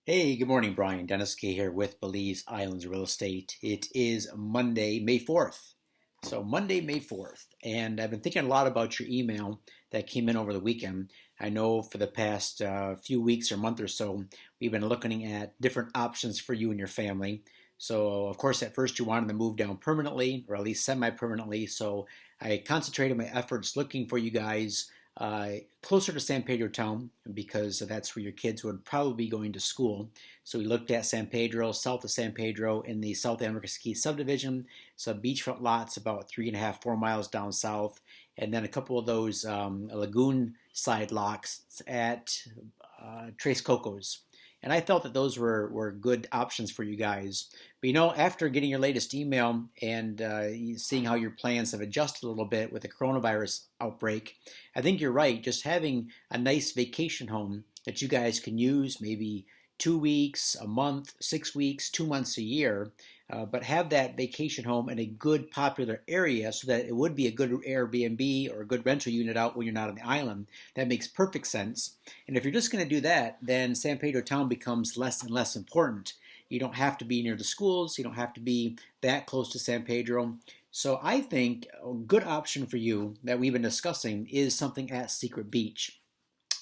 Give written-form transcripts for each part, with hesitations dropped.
Hey, good morning, Brian. Dennis Caye here with Belize Islands Real Estate. It is Monday, May 4th. Monday, May 4th. And I've been thinking a lot about your email that came in over the weekend. I know for the past few weeks or month or so, we've been looking at different options for you and your family. So, of course, at first you wanted to move down permanently, or at least semi-permanently. So I concentrated my efforts looking for you guys closer to San Pedro town because that's where your kids would probably be going to school. So we looked at San Pedro, south of San Pedro in the South Ambergris Caye subdivision, some beachfront lots about 3.5, 4 miles down south, and then a couple of those lagoon side lots at Tres Cocos. And I felt that those were good options for you guys. But after getting your latest email and seeing how your plans have adjusted a little bit with the coronavirus outbreak, I think you're right. Just having a nice vacation home that you guys can use maybe 2 weeks, a month, 6 weeks, 2 months a year, but have that vacation home in a good popular area so that it would be a good Airbnb or a good rental unit out when you're not on the island. That makes perfect sense. And if you're just going to do that, then San Pedro town becomes less and less important. You don't have to be near the schools. You don't have to be that close to San Pedro. So I think a good option for you that we've been discussing is something at Secret Beach.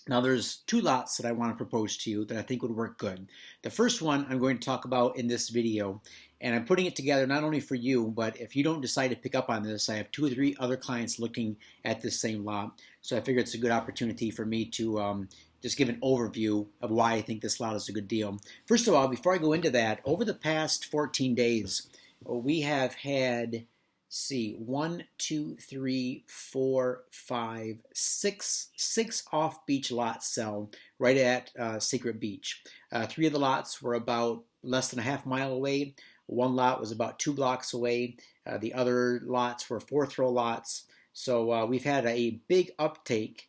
Now there's two lots that I want to propose to you that I think would work good. The first one I'm going to talk about in this video, and I'm putting it together not only for you, but if you don't decide to pick up on this, I have 2 or 3 other clients looking at this same lot. So I figure it's a good opportunity for me to just give an overview of why I think this lot is a good deal. First of all, before I go into that, over the past 14 days, we have had, see, 1, 2, 3, 4, 5, 6 off-beach lots sell right at Secret Beach. 3 of the lots were about less than a half-mile away. 1 lot was about 2 blocks away. The other lots were 4-throw lots. So we've had a big uptick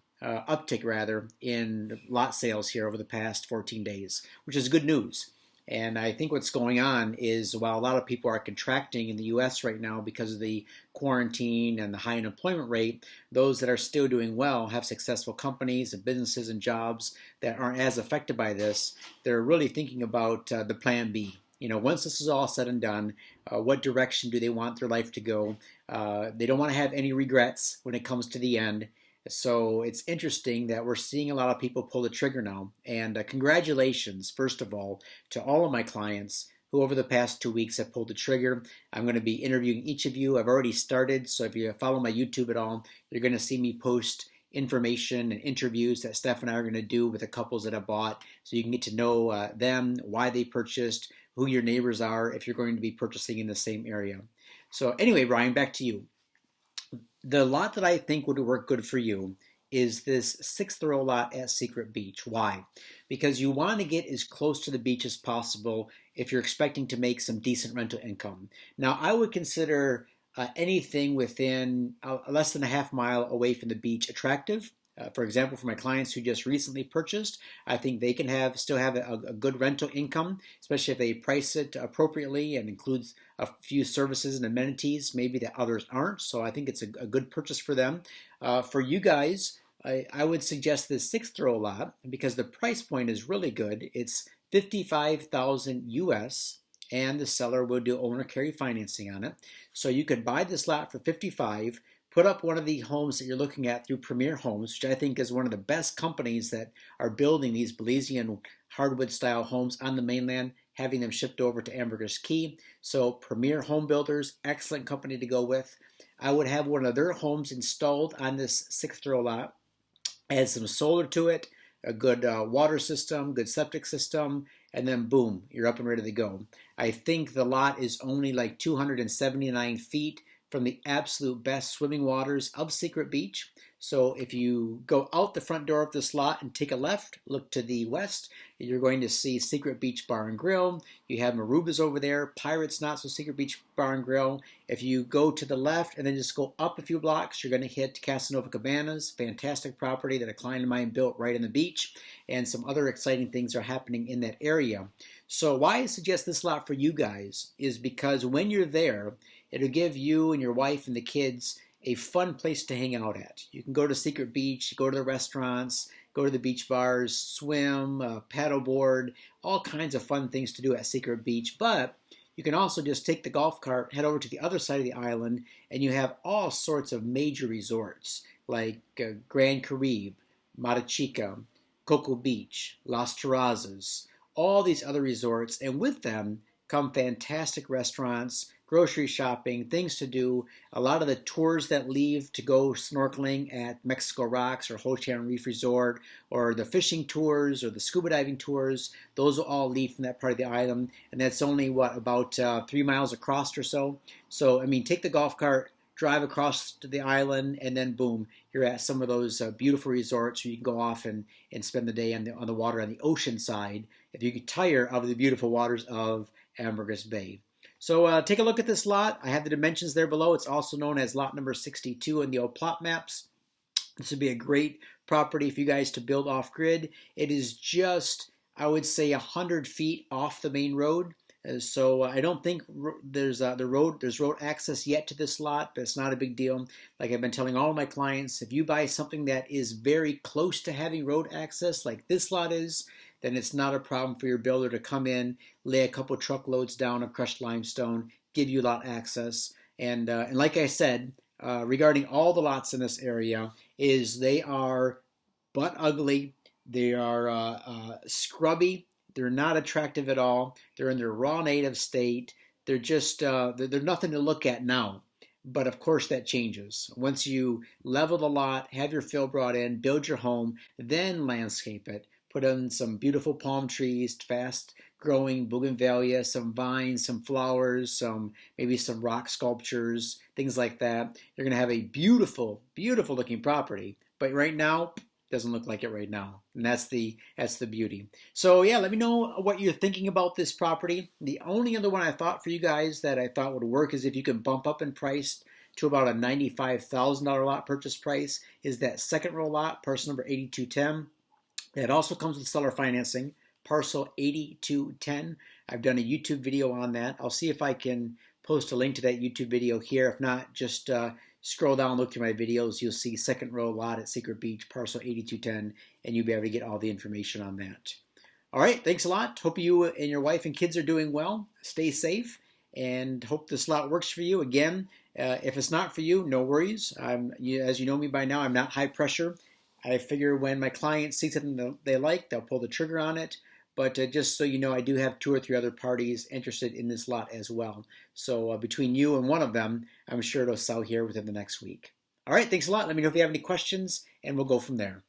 rather in lot sales here over the past 14 days, which is good news. And I think what's going on is while a lot of people are contracting in the U.S. right now because of the quarantine and the high unemployment rate, those that are still doing well have successful companies and businesses and jobs that aren't as affected by this. They're really thinking about the plan B. Once this is all said and done, what direction do they want their life to go? They don't want to have any regrets when it comes to the end. So it's interesting that we're seeing a lot of people pull the trigger now. And congratulations, first of all, to all of my clients who over the past 2 weeks have pulled the trigger. I'm going to be interviewing each of you. I've already started, so if you follow my YouTube at all, you're going to see me post information and interviews that Steph and I are going to do with the couples that have bought, so you can get to know them, why they purchased, who your neighbors are if you're going to be purchasing in the same area. So anyway, Brian, back to you. The lot that I think would work good for you is this 6th-row lot at Secret Beach. Why? Because you want to get as close to the beach as possible if you're expecting to make some decent rental income. Now, I would consider anything within less than a half-mile away from the beach attractive. For example, for my clients who just recently purchased, I think they can still have a good rental income, especially if they price it appropriately and includes a few services and amenities maybe that others aren't. So I think it's a good purchase for them. For you guys, I would suggest this 6th-row lot because the price point is really good. It's $55,000 US, and the seller will do owner carry financing on it. So you could buy this lot for $55,000. Put up one of the homes that you're looking at through Premier Homes, which I think is one of the best companies that are building these Belizean hardwood-style homes on the mainland, having them shipped over to Ambergris Caye. So Premier Home Builders, excellent company to go with. I would have one of their homes installed on this 6th-row lot. Add some solar to it, a good water system, good septic system, and then boom, you're up and ready to go. I think the lot is only like 279 feet from the absolute best swimming waters of Secret Beach. So if you go out the front door of this lot and take a left, look to the west, you're going to see Secret Beach Bar and Grill. You have Maruba's over there, Pirates Not So Secret Beach Bar and Grill. If you go to the left and then just go up a few blocks, you're going to hit Casanova Cabanas, fantastic property that a client of mine built right on the beach, and some other exciting things are happening in that area. So why I suggest this lot for you guys is because when you're there, it'll give you and your wife and the kids a fun place to hang out at. You can go to Secret Beach, go to the restaurants, go to the beach bars, swim, paddleboard, all kinds of fun things to do at Secret Beach. But you can also just take the golf cart, head over to the other side of the island, and you have all sorts of major resorts like Grand Caribe, Mata Chica, Cocoa Beach, Las Terrazas, all these other resorts, and with them come fantastic restaurants, grocery shopping, things to do. A lot of the tours that leave to go snorkeling at Mexico Rocks or Ho Chi Minh Reef Resort, or the fishing tours or the scuba diving tours, those will all leave from that part of the island. And that's only, about 3 miles across or so. So, I mean, take the golf cart, drive across to the island, and then boom, you're at some of those beautiful resorts where you can go off and spend the day on the water on the ocean side if you get tired of the beautiful waters of Ambergris Bay. So take a look at this lot. I have the dimensions there below. It's also known as lot number 62 in the old plot maps. This would be a great property for you guys to build off-grid. It is just, I would say, 100 feet off the main road. So I don't think there's road access yet to this lot, but it's not a big deal. Like I've been telling all of my clients, if you buy something that is very close to having road access, like this lot is, then it's not a problem for your builder to come in, lay a couple truckloads down of crushed limestone, give you lot access. And like I said, regarding all the lots in this area, is they are butt ugly, they are scrubby, they're not attractive at all, they're in their raw native state, they're just, they're nothing to look at now. But of course that changes. Once you level the lot, have your fill brought in, build your home, then landscape it. Put in some beautiful palm trees, fast growing bougainvillea, some vines, some flowers, maybe some rock sculptures, things like that. You're going to have a beautiful, beautiful looking property. But right now, doesn't look like it right now. And that's the beauty. So yeah, let me know what you're thinking about this property. The only other one I thought for you guys that I thought would work is if you can bump up in price to about a $95,000 lot purchase price is that second row lot, parcel number 8210. It also comes with seller financing, parcel 8210. I've done a YouTube video on that. I'll see if I can post a link to that YouTube video here. If not, just scroll down, look through my videos. You'll see second row lot at Secret Beach, parcel 8210, and you'll be able to get all the information on that. All right, thanks a lot. Hope you and your wife and kids are doing well. Stay safe, and hope this lot works for you. Again, if it's not for you, no worries. As you know me by now, I'm not high pressure. I figure when my clients see something they like, they'll pull the trigger on it. But just so you know, I do have 2 or 3 other parties interested in this lot as well. So between you and one of them, I'm sure it'll sell here within the next week. All right, thanks a lot. Let me know if you have any questions, and we'll go from there.